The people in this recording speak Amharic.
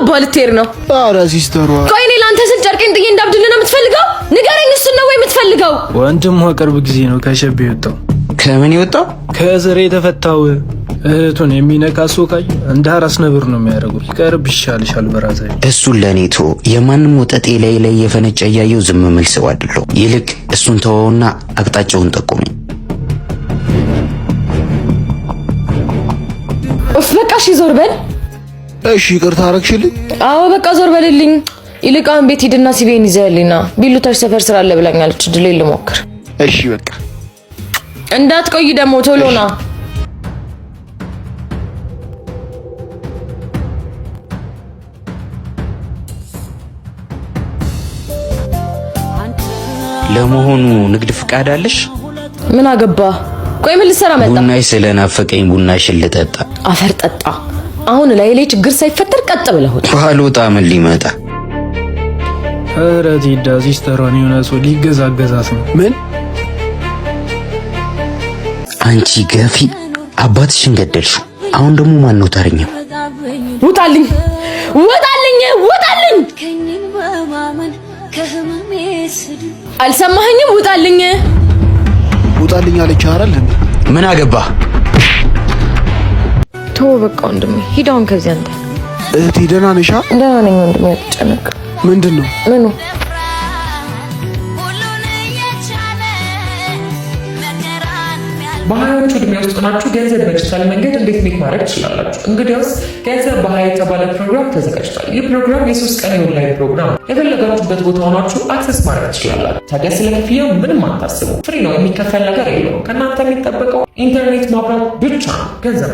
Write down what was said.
አባባ ልትሄድ ነው? ኧረ ሲስተሯ ቆይ እኔ ላንተ ስል ጨርቄን ጥዬ እንዳብድልህ ነው የምትፈልገው? ንገረኝ፣ እሱን ነው ወይ የምትፈልገው? ወንድሟ ቅርብ ጊዜ ነው ከሸቤ የወጣው። ከምን የወጣው? ከዘሬ የተፈታው። እህቱን የሚነካ ሰው ካየ እንደ አራስ ነብር ነው የሚያደርገው። ይቀርብ ይሻልሻል ብራዘር። እሱን ለኔቶ የማንም ወጠጤ ላይ የፈነጨ እያየው ዝም ምል ሰው አይደለሁ። ይልቅ እሱን ተወውና አቅጣጫውን ጠቁመኝ። እፍ በቃ እሺ ዞር በል። እሺ ይቅርታ አረግሽልኝ? አዎ በቃ ዞር በልልኝ። ይልቅ አሁን ቤት ሂድና ሲቪን ይዘህልኝና ቢሉታሽ ሰፈር ስራ አለ ብላኛለች። ድሌ ልሞክር። እሺ በቃ እንዳትቆይ ደግሞ ቶሎና። ለመሆኑ ንግድ ፍቃድ አለሽ? ምን አገባ? ቆይ ምን ልሰራ መጣ? ቡናይ ስለናፈቀኝ ቡናሽን ልጠጣ። አፈር ጠጣ። አሁን ላይ ችግር ሳይፈጠር ቀጥ ብለውት ባልወጣ ምን ሊመጣ? ኧረ ቲዳ ሲስተሯን የሆነ ሰው ሊገዛገዛት ነው። ምን? አንቺ ገፊ አባትሽን ገደልሽው። አሁን ደግሞ ማን ነው ተረኛው? ውጣልኝ! ውጣልኝ! ውጣልኝ! አልሰማኸኝም? ውጣልኝ! ውጣልኝ አለች አይደል? ምን አገባ? ተው በቃ ወንድሜ ሂድ አሁን ከዚህ አንተ። እህቴ ደህና ነሽ? ደህና ነኝ ወንድሜ፣ አትጨነቅ። ምንድነው? ምኑ? በሀያዎቹ ዕድሜ ውስጥ ሆናችሁ ገንዘብ በዲጂታል መንገድ እንዴት ሜክ ማድረግ ትችላላችሁ? እንግዲያውስ ገንዘብ በሀያ የተባለ ፕሮግራም ተዘጋጅቷል። ይህ ፕሮግራም የ3 ቀን የኦንላይን ፕሮግራም ነው። የፈለጋችሁበት ቦታ ሆናችሁ አክሰስ ማድረግ ትችላላችሁ። ታዲያ ስለ ክፍያ ምንም አታስቡ። ፍሪ ነው፣ የሚከፈል ነገር የለውም። ከእናንተ የሚጠበቀው ኢንተርኔት ማብራት ብቻ ነው። ገንዘብ